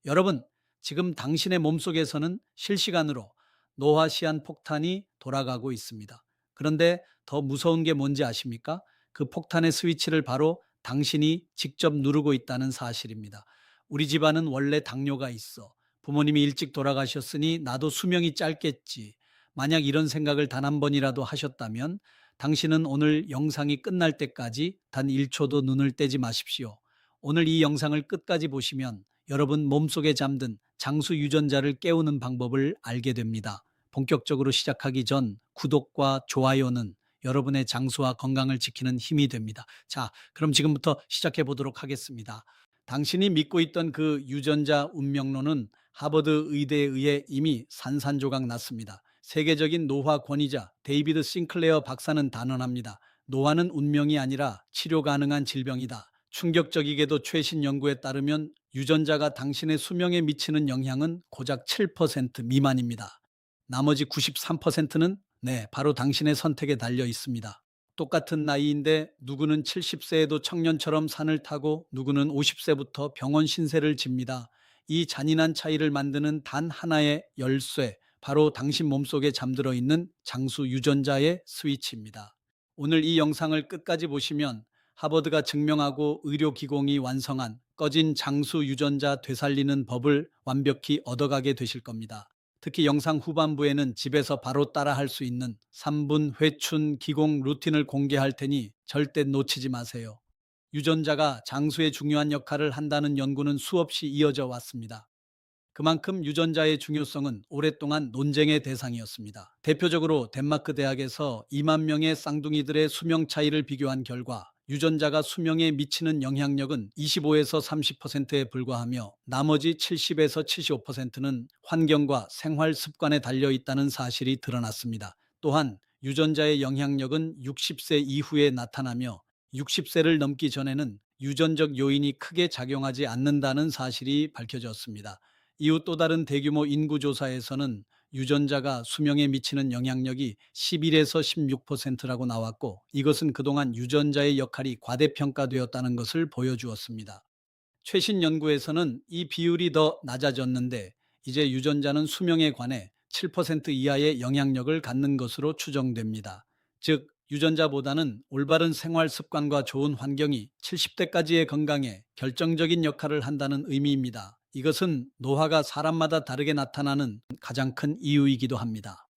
여러분, 지금 당신의 몸속에서는 실시간으로 노화시한 폭탄이 돌아가고 있습니다. 그런데 더 무서운 게 뭔지 아십니까? 그 폭탄의 스위치를 바로 당신이 직접 누르고 있다는 사실입니다. 우리 집안은 원래 당뇨가 있어. 부모님이 일찍 돌아가셨으니 나도 수명이 짧겠지. 만약 이런 생각을 단 한 번이라도 하셨다면 당신은 오늘 영상이 끝날 때까지 단 1초도 눈을 떼지 마십시오. 오늘 이 영상을 끝까지 보시면 여러분 몸속에 잠든 장수 유전자를 깨우는 방법을 알게 됩니다. 본격적으로 시작하기 전 구독과 좋아요는 여러분의 장수와 건강을 지키는 힘이 됩니다. 자, 그럼 지금부터 시작해 보도록 하겠습니다. 당신이 믿고 있던 그 유전자 운명론은 하버드 의대에 의해 이미 산산조각 났습니다. 세계적인 노화 권위자 데이비드 싱클레어 박사는 단언합니다. 노화는 운명이 아니라 치료 가능한 질병이다. 충격적이게도 최신 연구에 따르면 유전자가 당신의 수명에 미치는 영향은 고작 7% 미만입니다. 나머지 93%는 바로 당신의 선택에 달려 있습니다. 똑같은 나이인데 누구는 70세에도 청년처럼 산을 타고 누구는 50세부터 병원 신세를 집니다. 이 잔인한 차이를 만드는 단 하나의 열쇠, 바로 당신 몸속에 잠들어 있는 장수 유전자의 스위치입니다. 오늘 이 영상을 끝까지 보시면 하버드가 증명하고 의료기공이 완성한 꺼진 장수 유전자 되살리는 법을 완벽히 얻어가게 되실 겁니다. 특히 영상 후반부에는 집에서 바로 따라할 수 있는 3분 회춘 기공 루틴을 공개할 테니 절대 놓치지 마세요. 유전자가 장수의 중요한 역할을 한다는 연구는 수없이 이어져 왔습니다. 그만큼 유전자의 중요성은 오랫동안 논쟁의 대상이었습니다. 대표적으로 덴마크 대학에서 2만 명의 쌍둥이들의 수명 차이를 비교한 결과 유전자가 수명에 미치는 영향력은 25에서 30%에 불과하며 나머지 70에서 75%는 환경과 생활 습관에 달려 있다는 사실이 드러났습니다. 또한 유전자의 영향력은 60세 이후에 나타나며 60세를 넘기 전에는 유전적 요인이 크게 작용하지 않는다는 사실이 밝혀졌습니다. 이후 또 다른 대규모 인구조사에서는 유전자가 수명에 미치는 영향력이 11에서 16%라고 나왔고, 이것은 그동안 유전자의 역할이 과대평가되었다는 것을 보여주었습니다. 최신 연구에서는 이 비율이 더 낮아졌는데 이제 유전자는 수명에 관해 7% 이하의 영향력을 갖는 것으로 추정됩니다. 즉, 유전자보다는 올바른 생활 습관과 좋은 환경이 70대까지의 건강에 결정적인 역할을 한다는 의미입니다. 이것은 노화가 사람마다 다르게 나타나는 가장 큰 이유이기도 합니다.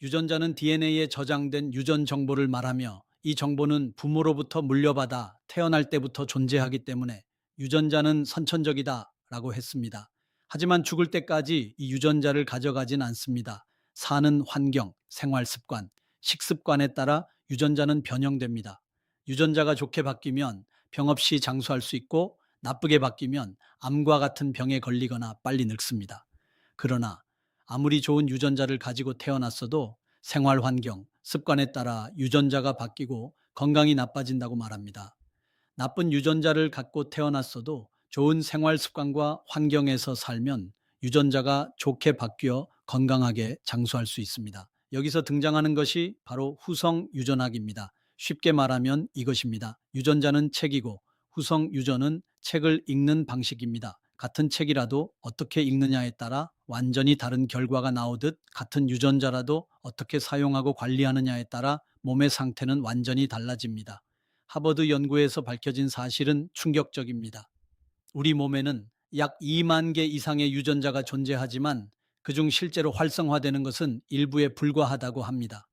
유전자는 DNA에 저장된 유전 정보를 말하며 이 정보는 부모로부터 물려받아 태어날 때부터 존재하기 때문에 유전자는 선천적이다 라고 했습니다. 하지만 죽을 때까지 이 유전자를 가져가진 않습니다. 사는 환경, 생활 습관, 식습관에 따라 유전자는 변형됩니다. 유전자가 좋게 바뀌면 병 없이 장수할 수 있고 나쁘게 바뀌면 암과 같은 병에 걸리거나 빨리 늙습니다. 그러나 아무리 좋은 유전자를 가지고 태어났어도 생활 환경, 습관에 따라 유전자가 바뀌고 건강이 나빠진다고 말합니다. 나쁜 유전자를 갖고 태어났어도 좋은 생활 습관과 환경에서 살면 유전자가 좋게 바뀌어 건강하게 장수할 수 있습니다. 여기서 등장하는 것이 바로 후성 유전학입니다. 쉽게 말하면 이것입니다. 유전자는 책이고 후성 유전은 책을 읽는 방식입니다. 같은 책이라도 어떻게 읽느냐에 따라 완전히 다른 결과가 나오듯 같은 유전자라도 어떻게 사용하고 관리하느냐에 따라 몸의 상태는 완전히 달라집니다. 하버드 연구에서 밝혀진 사실은 충격적입니다. 우리 몸에는 약 2만 개 이상의 유전자가 존재하지만 그중 실제로 활성화되는 것은 일부에 불과하다고 합니다.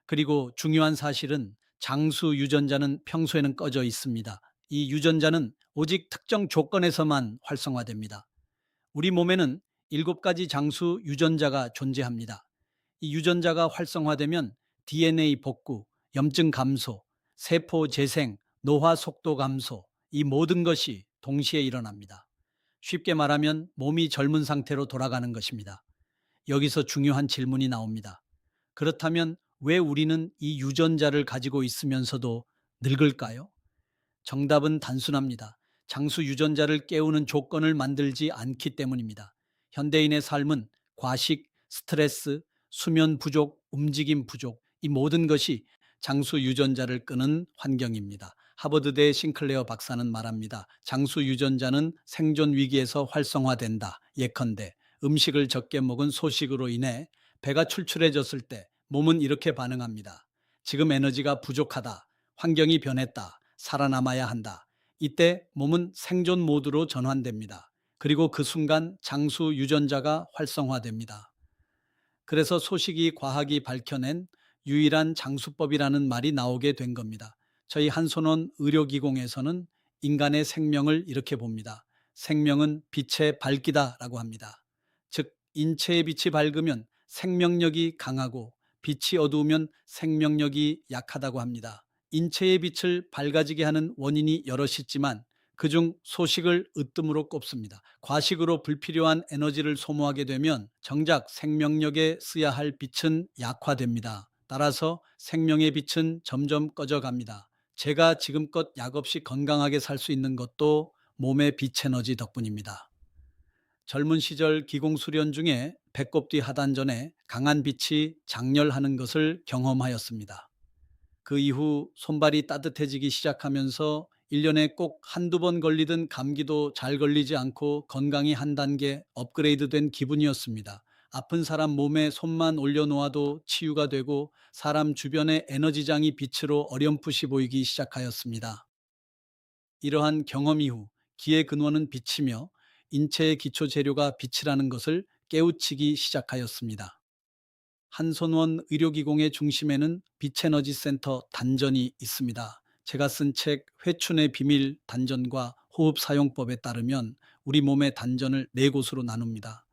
그리고 중요한 사실은 장수 유전자는 평소에는 꺼져 있습니다. 이 유전자는 오직 특정 조건에서만 활성화됩니다. 우리 몸에는 7가지 장수 유전자가 존재합니다. 이 유전자가 활성화되면 DNA 복구, 염증 감소, 세포 재생, 노화 속도 감소, 이 모든 것이 동시에 일어납니다. 쉽게 말하면 몸이 젊은 상태로 돌아가는 것입니다. 여기서 중요한 질문이 나옵니다. 그렇다면 왜 우리는 이 유전자를 가지고 있으면서도 늙을까요? 정답은 단순합니다. 장수 유전자를 깨우는 조건을 만들지 않기 때문입니다. 현대인의 삶은 과식, 스트레스, 수면 부족, 움직임 부족, 이 모든 것이 장수 유전자를 끄는 환경입니다. 하버드대 싱클레어 박사는 말합니다. 장수 유전자는 생존 위기에서 활성화된다. 예컨대 음식을 적게 먹은 소식으로 인해 배가 출출해졌을 때 몸은 이렇게 반응합니다. 지금 에너지가 부족하다. 환경이 변했다. 살아남아야 한다. 이때 몸은 생존 모드로 전환됩니다. 그리고 그 순간 장수 유전자가 활성화됩니다. 그래서 소식이 과학이 밝혀낸 유일한 장수법이라는 말이 나오게 된 겁니다. 저희 한손원 의료기공에서는 인간의 생명을 이렇게 봅니다. 생명은 빛의 밝기다라고 합니다. 즉, 인체의 빛이 밝으면 생명력이 강하고 빛이 어두우면 생명력이 약하다고 합니다. 인체의 빛을 밝아지게 하는 원인이 여럿 있지만 그중 소식을 으뜸으로 꼽습니다. 과식으로 불필요한 에너지를 소모하게 되면 정작 생명력에 써야 할 빛은 약화됩니다. 따라서 생명의 빛은 점점 꺼져갑니다. 제가 지금껏 약 없이 건강하게 살 수 있는 것도 몸의 빛 에너지 덕분입니다. 젊은 시절 기공수련 중에 배꼽 뒤 하단전에 강한 빛이 장렬하는 것을 경험하였습니다. 그 이후 손발이 따뜻해지기 시작하면서 1년에 꼭 한두 번 걸리던 감기도 잘 걸리지 않고 건강이 한 단계 업그레이드 된 기분이었습니다. 아픈 사람 몸에 손만 올려놓아도 치유가 되고 사람 주변의 에너지장이 빛으로 어렴풋이 보이기 시작하였습니다. 이러한 경험 이후 기의 근원은 빛이며 인체의 기초 재료가 빛이라는 것을 깨우치기 시작하였습니다. 한손원 의료기공의 중심에는 빛에너지 센터 단전이 있습니다. 제가 쓴 책 회춘의 비밀 단전과 호흡 사용법에 따르면 우리 몸의 단전을 네 곳으로 나눕니다.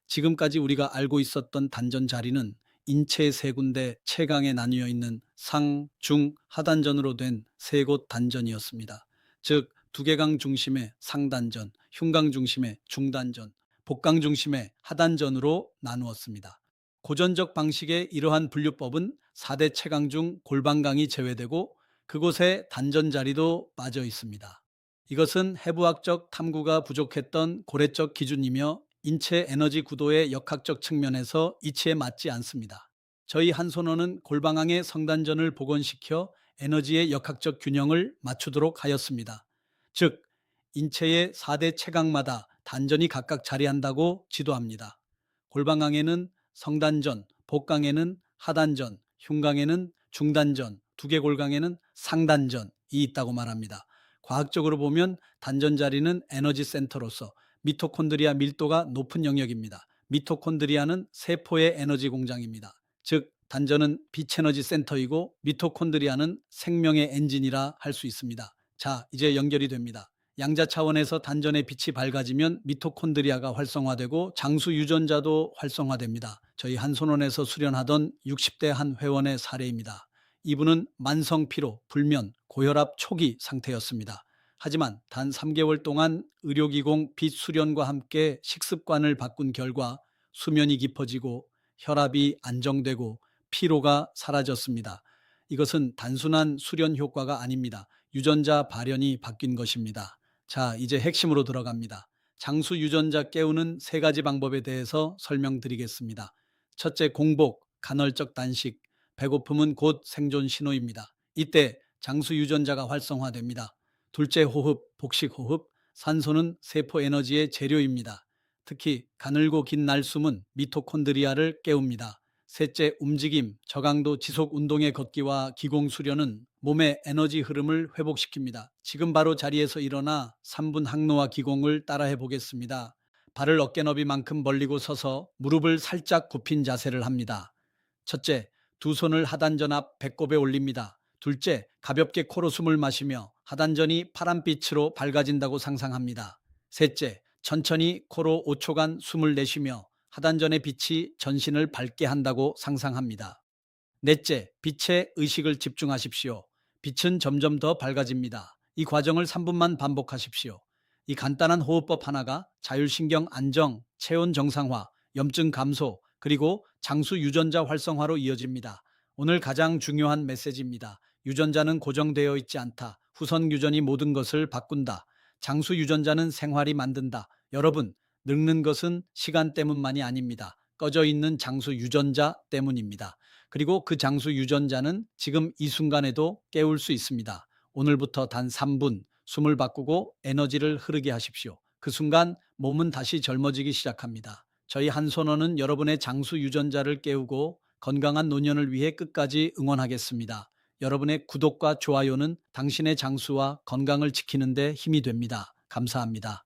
지금까지 우리가 알고 있었던 단전 자리는 인체의 세 군데 체강에 나뉘어 있는 상, 중, 하단전으로 된 세 곳 단전이었습니다. 즉, 두개강 중심의 상단전, 흉강 중심의 중단전, 복강 중심의 하단전으로 나누었습니다. 고전적 방식의 이러한 분류법은 4대 체강 중 골반강이 제외되고 그곳에 단전 자리도 빠져 있습니다. 이것은 해부학적 탐구가 부족했던 고래적 기준이며 인체 에너지 구도의 역학적 측면에서 이치에 맞지 않습니다. 저희 한손원은 골방항의 성단전을 복원시켜 에너지의 역학적 균형을 맞추도록 하였습니다. 즉, 인체의 4대 체강마다 단전이 각각 자리한다고 지도합니다. 골방항에는 성단전, 복강에는 하단전, 흉강에는 중단전, 두개골강에는 상단전이 있다고 말합니다. 과학적으로 보면 단전 자리는 에너지 센터로서 미토콘드리아 밀도가 높은 영역입니다. 미토콘드리아는 세포의 에너지 공장입니다. 즉, 단전은 빛에너지 센터이고 미토콘드리아는 생명의 엔진이라 할 수 있습니다. 자, 이제 연결이 됩니다. 양자 차원에서 단전의 빛이 밝아지면 미토콘드리아가 활성화되고 장수 유전자도 활성화됩니다. 저희 한손원에서 수련하던 60대 한 회원의 사례입니다. 이분은 만성 피로, 불면, 고혈압 초기 상태였습니다. 하지만 단 3개월 동안 의료기공 빛 수련과 함께 식습관을 바꾼 결과 수면이 깊어지고 혈압이 안정되고 피로가 사라졌습니다. 이것은 단순한 수련 효과가 아닙니다. 유전자 발현이 바뀐 것입니다. 자, 이제 핵심으로 들어갑니다. 장수 유전자 깨우는 세 가지 방법에 대해서 설명드리겠습니다. 첫째, 공복, 간헐적 단식. 배고픔은 곧 생존 신호입니다. 이때 장수 유전자가 활성화됩니다. 둘째, 호흡, 복식 호흡. 산소는 세포 에너지의 재료입니다. 특히 가늘고 긴 날숨은 미토콘드리아를 깨웁니다. 셋째, 움직임, 저강도 지속 운동의 걷기와 기공 수련은 몸의 에너지 흐름을 회복시킵니다. 지금 바로 자리에서 일어나 3분 항노와 기공을 따라해 보겠습니다. 발을 어깨 너비만큼 벌리고 서서 무릎을 살짝 굽힌 자세를 합니다. 첫째, 두 손을 하단전 앞 배꼽에 올립니다. 둘째, 가볍게 코로 숨을 마시며 하단전이 파란빛으로 밝아진다고 상상합니다. 셋째, 천천히 코로 5초간 숨을 내쉬며 하단전의 빛이 전신을 밝게 한다고 상상합니다. 넷째, 빛에 의식을 집중하십시오. 빛은 점점 더 밝아집니다. 이 과정을 3분만 반복하십시오. 이 간단한 호흡법 하나가 자율신경 안정, 체온 정상화, 염증 감소, 그리고 장수 유전자 활성화로 이어집니다. 오늘 가장 중요한 메시지입니다. 유전자는 고정되어 있지 않다. 후선 유전이 모든 것을 바꾼다. 장수 유전자는 생활이 만든다. 여러분, 늙는 것은 시간 때문만이 아닙니다. 꺼져 있는 장수 유전자 때문입니다. 그리고 그 장수 유전자는 지금 이 순간에도 깨울 수 있습니다. 오늘부터 단 3분 숨을 바꾸고 에너지를 흐르게 하십시오. 그 순간 몸은 다시 젊어지기 시작합니다. 저희 한손원은 여러분의 장수 유전자를 깨우고 건강한 노년을 위해 끝까지 응원하겠습니다. 여러분의 구독과 좋아요는 당신의 장수와 건강을 지키는 데 힘이 됩니다. 감사합니다.